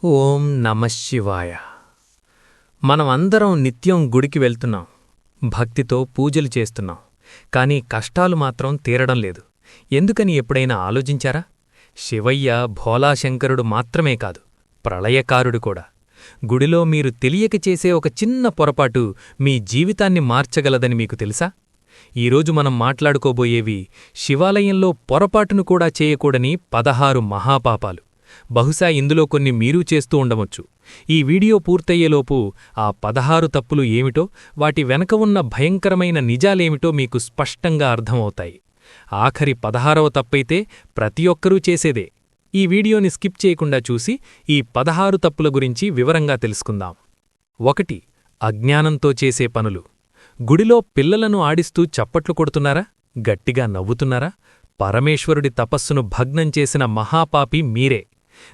ఓం నమఃశివాయ. మనమందరం నిత్యం గుడికి వెళ్తున్నాం, భక్తితో పూజలు చేస్తున్నాం. కాని కష్టాలు మాత్రం తీరడం లేదు. ఎందుకని ఎప్పుడైనా ఆలోచించారా? శివయ్య భోలాశంకరుడు మాత్రమే కాదు, ప్రళయకారుడు కూడా. గుడిలో మీరు తెలియక చేసే ఒక చిన్న పొరపాటు మీ జీవితాన్ని మార్చగలదని మీకు తెలుసా? ఈరోజు మనం మాట్లాడుకోబోయేవి శివాలయంలో పొరపాటును కూడా చేయకూడని 16 మహాపాపాలు. బహుశా ఇందులో కొన్ని మీరూ చేస్తూ ఉండవచ్చు. ఈ వీడియో పూర్తయ్యేలోపు ఆ 16 తప్పులు ఏమిటో, వాటి వెనక ఉన్న భయంకరమైన నిజాలేమిటో మీకు స్పష్టంగా అర్థమవుతాయి. ఆఖరి 16వ తప్పైతే ప్రతి ఒక్కరూ చేసేదే. ఈ వీడియోని స్కిప్ చేయకుండా చూసి ఈ 16 తప్పుల గురించి వివరంగా తెలుసుకుందాం. 1. అజ్ఞానంతో చేసే పనులు. గుడిలో పిల్లలను ఆడిస్తూ చప్పట్లు కొడుతున్నారా? గట్టిగా నవ్వుతున్నారా? పరమేశ్వరుడి తపస్సును భగ్నం చేసిన మహాపాపి మీరే.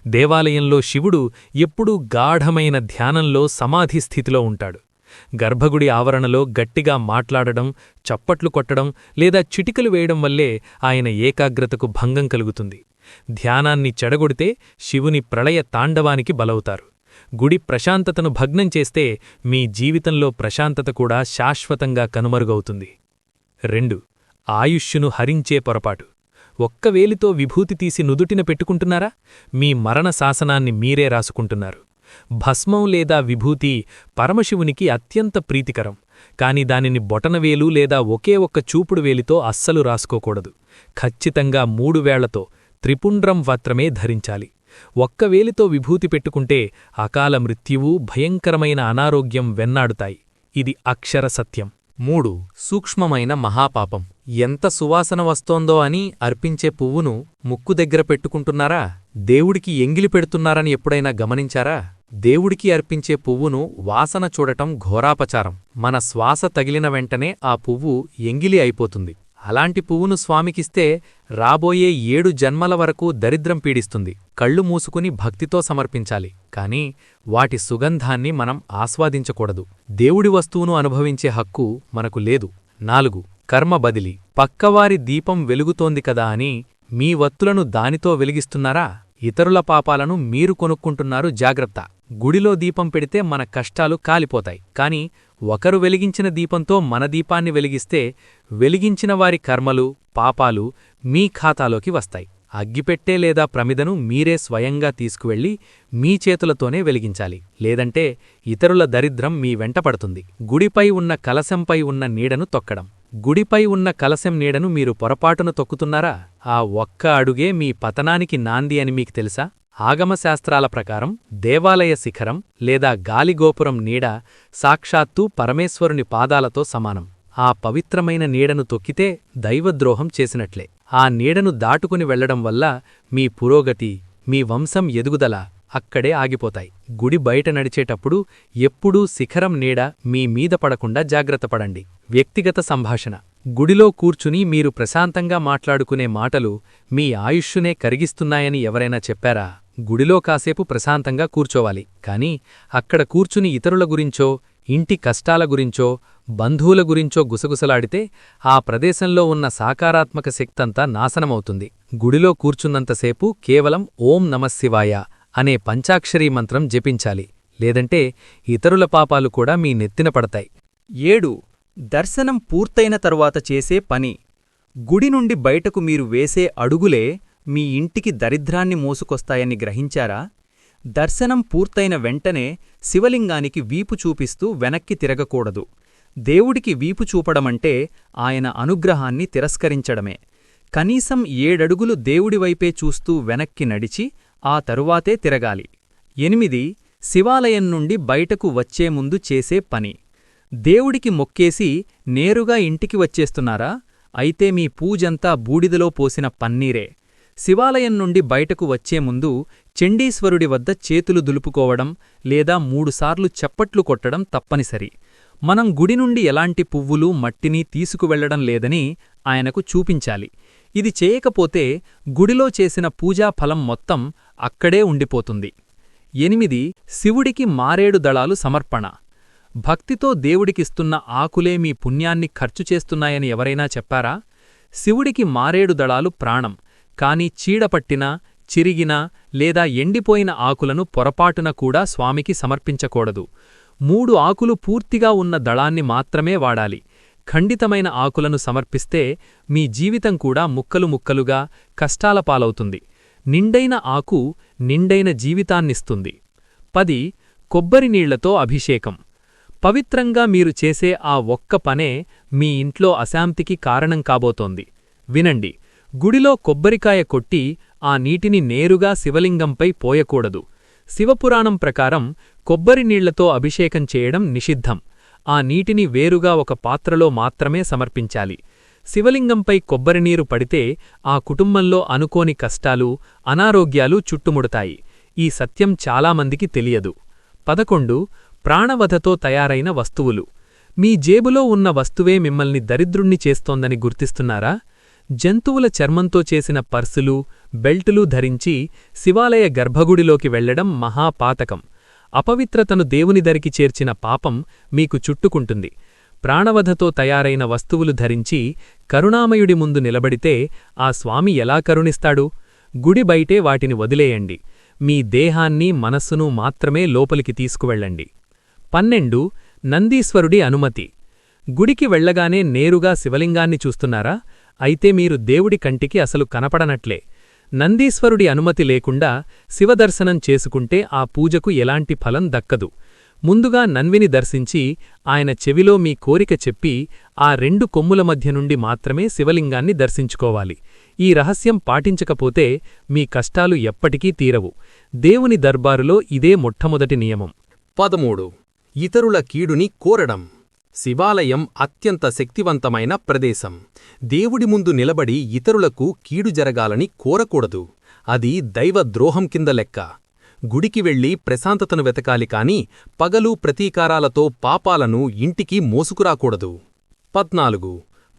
దేవాలయంలో శివుడు ఎప్పుడూ గాఢమైన ధ్యానంలో సమాధి స్థితిలో ఉంటాడు. గర్భగుడి ఆవరణలో గట్టిగా మాట్లాడడం, చప్పట్లు కొట్టడం లేదా చిటికలు వేయడం వల్లే ఆయన ఏకాగ్రతకు భంగం కలుగుతుంది. ధ్యానాన్ని చెడగొడితే శివుని ప్రళయ తాండవానికి బలవుతారు. గుడి ప్రశాంతతను భగ్నం చేస్తే మీ జీవితంలో ప్రశాంతత కూడా శాశ్వతంగా కనుమరుగవుతుంది. 2. ఆయుష్యును హరించే పొరపాటు. ఒక్క వేలితో విభూతి తీసి నుదుటిన పెట్టుకుంటున్నారా? మీ మరణ శాసనాన్ని మీరే రాసుకుంటున్నారు. భస్మం లేదా విభూతి పరమశివునికి అత్యంత ప్రీతికరం. కాని దానిని బొటనవేలు లేదా ఒకే ఒక్క చూపుడు వేలితో అస్సలు రాసుకోకూడదు. ఖచ్చితంగా 3 వేళ్లతో త్రిపుండ్రం మాత్రమే ధరించాలి. ఒక్క వేలితో విభూతి పెట్టుకుంటే అకాల మృత్యువు, భయంకరమైన అనారోగ్యం వెన్నాడుతాయి. ఇది అక్షర సత్యం. 3. సూక్ష్మమైన మహాపాపం. ఎంత సువాసన వస్తోందో అని అర్పించే పువ్వును ముక్కు దగ్గర పెట్టుకుంటున్నారా? దేవుడికి ఎంగిలి పెడుతున్నారని ఎప్పుడైనా గమనించారా? దేవుడికి అర్పించే పువ్వును వాసన చూడటం ఘోరాపచారం. మన శ్వాస తగిలిన వెంటనే ఆ పువ్వు ఎంగిలి అయిపోతుంది. అలాంటి పువ్వును స్వామికిస్తే రాబోయే 7 జన్మల వరకు దరిద్రం పీడిస్తుంది. కళ్ళు మూసుకుని భక్తితో సమర్పించాలి, కాని వాటి సుగంధాన్ని మనం ఆస్వాదించకూడదు. దేవుడి వస్తువును అనుభవించే హక్కు మనకు లేదు. 4. కర్మ బదిలీ. పక్కవారి దీపం వెలుగుతోంది కదా అని మీ వత్తులను దానితో వెలిగిస్తున్నారా? ఇతరుల పాపాలను మీరు కొనుక్కుంటున్నారు, జాగ్రత్త. గుడిలో దీపం పెడితే మన కష్టాలు కాలిపోతాయి. కాని ఒకరు వెలిగించిన దీపంతో మన దీపాన్ని వెలిగిస్తే వెలిగించిన వారి కర్మలు, పాపాలు మీ ఖాతాలోకి వస్తాయి. అగ్గిపెట్టే లేదా ప్రమిదను మీరే స్వయంగా తీసుకువెళ్లి మీ చేతులతోనే వెలిగించాలి, లేదంటే ఇతరుల దరిద్రం మీ వెంటపడుతుంది. గుడిపై ఉన్న కలశంపై ఉన్న నీడను తొక్కడం. గుడిపై ఉన్న కలశం నీడను మీరు పొరపాటున తొక్కుతున్నారా? ఆ ఒక్క అడుగే మీ పతనానికి నాంది అని మీకు తెలుసా? ఆగమశాస్త్రాల ప్రకారం దేవాలయ శిఖరం లేదా గాలిగోపురం నీడ సాక్షాత్తూ పరమేశ్వరుని పాదాలతో సమానం. ఆ పవిత్రమైన నీడను తొక్కితే దైవద్రోహం చేసినట్లే. ఆ నీడను దాటుకుని వెళ్లడం వల్ల మీ పురోగతి, మీ వంశం ఎదుగుదల అక్కడే ఆగిపోతాయి. గుడి బయట నడిచేటప్పుడు ఎప్పుడూ శిఖరం నీడ మీ మీద పడకుండా జాగ్రత్తపడండి. వ్యక్తిగత సంభాషణ. గుడిలో కూర్చుని మీరు ప్రశాంతంగా మాట్లాడుకునే మాటలు మీ ఆయుష్షునే కరిగిస్తున్నాయని ఎవరైనా చెప్పారా? గుడిలో కాసేపు ప్రశాంతంగా కూర్చోవాలి, కాని అక్కడ కూర్చుని ఇతరుల గురించో, ఇంటి కష్టాల గురించో, బంధువుల గురించో గుసగుసలాడితే ఆ ప్రదేశంలో ఉన్న సాకారాత్మక శక్తంతా నాశనమవుతుంది. గుడిలో కూర్చున్నంతసేపు కేవలం ఓం నమఃశివాయ అనే పంచాక్షరీ మంత్రం జపించాలి, లేదంటే ఇతరుల పాపాలు కూడా మీ నెత్తిన పడతాయి. 7. దర్శనం పూర్తయిన తరువాత చేసే పని. గుడి నుండి బయటకు మీరు వేసే అడుగులే మీ ఇంటికి దరిద్రాన్ని మోసుకొస్తాయని గ్రహించారా? దర్శనం పూర్తయిన వెంటనే శివలింగానికి వీపు చూపిస్తూ వెనక్కి తిరగకూడదు. దేవుడికి వీపు చూపడమంటే ఆయన అనుగ్రహాన్ని తిరస్కరించడమే. కనీసం 7 అడుగులు దేవుడివైపే చూస్తూ వెనక్కి నడిచి ఆ తరువాతే తిరగాలి. 8. శివాలయం నుండి బయటకు వచ్చే ముందు చేసే పని. దేవుడికి మొక్కేసి నేరుగా ఇంటికి వచ్చేస్తున్నారా? అయితే మీ పూజంతా బూడిదలో పోసిన పన్నీరే. శివాలయం నుండి బయటకు వచ్చే ముందు చండీశ్వరుడి వద్ద చేతులు దులుపుకోవడం లేదా 3 సార్లు చప్పట్లు కొట్టడం తప్పనిసరి. మనం గుడి నుండి ఎలాంటి పువ్వులు, మట్టిని తీసుకువెళ్లడం లేదని ఆయనకు చూపించాలి. ఇది చేయకపోతే గుడిలో చేసిన పూజాఫలం మొత్తం అక్కడే ఉండిపోతుంది. 8. శివుడికి మారేడు దళాలు సమర్పణ. భక్తితో దేవుడికిస్తున్న ఆకులే మీ పుణ్యాన్ని ఖర్చు చేస్తున్నాయని ఎవరైనా చెప్పారా? శివుడికి మారేడు దళాలు ప్రాణం. కాని చీడపట్టినా, చిరిగిన లేదా ఎండిపోయిన ఆకులను పొరపాటున కూడా స్వామికి సమర్పించకూడదు. 3 ఆకులు పూర్తిగా ఉన్న దళాన్ని మాత్రమే వాడాలి. ఖండితమైన ఆకులను సమర్పిస్తే మీ జీవితం కూడా ముక్కలు ముక్కలుగా కష్టాల పాలవుతుంది. నిండైన ఆకు నిండైన జీవితాన్నిస్తుంది. 10. కొబ్బరి నీళ్లతో అభిషేకం. పవిత్రంగా మీరు చేసే ఆ ఒక్క పనే మీ ఇంట్లో అశాంతికి కారణం కాబోతోంది. వినండి, గుడిలో కొబ్బరికాయ కొట్టి ఆ నీటిని నేరుగా శివలింగంపై పోయకూడదు. శివపురాణం ప్రకారం కొబ్బరి నీళ్లతో అభిషేకం చేయడం నిషిద్ధం. ఆ నీటిని వేరుగా ఒక పాత్రలో మాత్రమే సమర్పించాలి. శివలింగంపై కొబ్బరినీరు పడితే ఆ కుటుంబంలో అనుకోని కష్టాలు, అనారోగ్యాలు చుట్టుముడతాయి. ఈ సత్యం చాలామందికి తెలియదు. 11. ప్రాణవధతో తయారైన వస్తువులు. మీ జేబులో ఉన్న వస్తువే మిమ్మల్ని దరిద్రుణ్ణి చేస్తోందని గుర్తిస్తున్నారా? జంతువుల చర్మంతో చేసిన పర్సులు, బెల్టులు ధరించి శివాలయ గర్భగుడిలోకి వెళ్లడం మహాపాతకం. అపవిత్రతను దేవుని దరికి చేర్చిన పాపం మీకు చుట్టుకుంటుంది. ప్రాణవధతో తయారైన వస్తువులు ధరించి కరుణామయుడి ముందు నిలబడితే ఆ స్వామి ఎలా కరుణిస్తాడు? గుడి బయటే వాటిని వదిలేయండి. మీ దేహాన్ని, మనస్సును మాత్రమే లోపలికి తీసుకువెళ్ళండి. 12. నందీశ్వరుడి అనుమతి. గుడికి వెళ్లగానే నేరుగా శివలింగాన్ని చూస్తున్నారా? అయితే మీరు దేవుడి కంటికి అసలు కనపడనట్లే. నందీశ్వరుడి అనుమతి లేకుండా శివదర్శనం చేసుకుంటే ఆ పూజకు ఎలాంటి ఫలం దక్కదు. ముందుగా నన్విని దర్శించి ఆయన చెవిలో మీ కోరిక చెప్పి ఆ 2 కొమ్ముల మధ్య నుండి మాత్రమే శివలింగాన్ని దర్శించుకోవాలి. ఈ రహస్యం పాటించకపోతే మీ కష్టాలు ఎప్పటికీ తీరవు. దేవుని దర్బారులో ఇదే మొట్టమొదటి నియమం. 13. ఇతరుల కీడుని కోరడం. శివాలయం అత్యంత శక్తివంతమైన ప్రదేశం. దేవుడి ముందు నిలబడి ఇతరులకు కీడు జరగాలని కోరకూడదు. అది దైవద్రోహం కింద లెక్క. గుడికి వెళ్లి ప్రశాంతతను వెతకాలి కాని పగలు ప్రతీకారాలతో పాపాలను ఇంటికి మోసుకురాకూడదు. 14.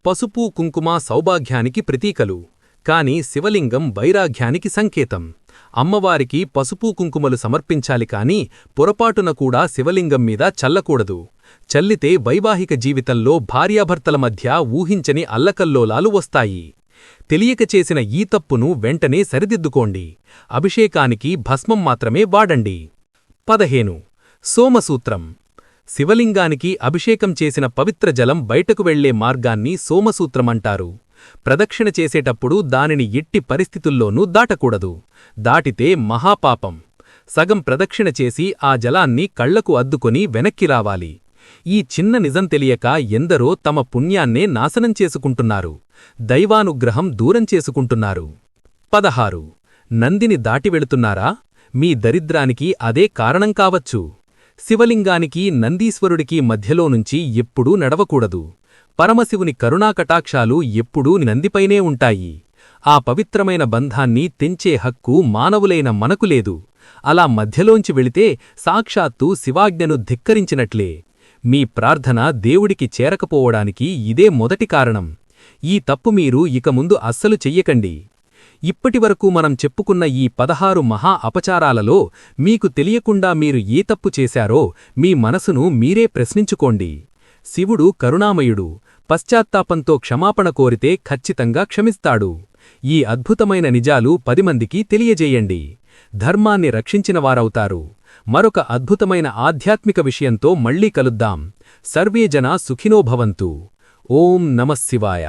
పసుపు కుంకుమ సౌభాగ్యానికి ప్రతీకలు. కాని శివలింగం వైరాగ్యానికి సంకేతం. అమ్మవారికి పసుపు కుంకుమలు సమర్పించాలి కాని పొరపాటున కూడా శివలింగం మీద చల్లకూడదు. చల్లితే వైవాహిక జీవితంలో భార్యాభర్తల మధ్య ఊహించని అల్లకల్లోలాలు వస్తాయి. తెలియక చేసిన ఈ తప్పును వెంటనే సరిదిద్దుకోండి. అభిషేకానికి భస్మం మాత్రమే వాడండి. 15. సోమసూత్రం. శివలింగానికి అభిషేకం చేసిన పవిత్ర జలం బయటకు వెళ్లే మార్గాన్ని సోమసూత్రమంటారు. ప్రదక్షిణ చేసేటప్పుడు దానిని ఎట్టి పరిస్థితుల్లోనూ దాటకూడదు. దాటితే మహాపాపం. సగం ప్రదక్షిణ చేసి ఆ జలాన్ని కళ్లకు అద్దుకొని వెనక్కి రావాలి. ఈ చిన్న నిజం తెలియక ఎందరో తమ పుణ్యాన్నే నాశనం చేసుకుంటున్నారు. దైవానుగ్రహం దూరం చేసుకుంటున్నారు. 16. నందిని దాటి వెళుతున్నారా? మీ దరిద్రానికి అదే కారణం కావచ్చు. శివలింగానికి నందీశ్వరుడికి మధ్యలో నుంచి ఎప్పుడూ నడవకూడదు. పరమశివుని కరుణాకటాక్షాలు ఎప్పుడూ నందిపైనే ఉంటాయి. ఆ పవిత్రమైన బంధాన్ని తెంచే హక్కు మానవులైన మనకు లేదు. అలా మధ్యలోంచి వెళితే సాక్షాత్తు శివాజ్ఞను ధిక్కరించినట్లే. మీ ప్రార్థన దేవుడికి చేరకపోవడానికి ఇదే మొదటి కారణం. ఈ తప్పు మీరు ఇక ముందు అస్సలు చెయ్యకండి. ఇప్పటివరకు మనం చెప్పుకున్న ఈ 16 మహా అపచారాలలో మీకు తెలియకుండా మీరు ఏ తప్పు చేశారో మీ మనసును మీరే ప్రశ్నించుకోండి. శివుడు కరుణామయుడు. పశ్చాత్తాపంతో క్షమాపణ కోరితే ఖచ్చితంగా క్షమిస్తాడు. ఈ అద్భుతమైన నిజాలు 10 మందికి తెలియజేయండి. ధర్మాన్ని రక్షించినవారవుతారు. మరొక అద్భుతమైన ఆధ్యాత్మిక విషయంతో మళ్ళీ కలుద్దాం. సర్వే జనా సుఖినో భవంతు. ఓం నమః శివాయ.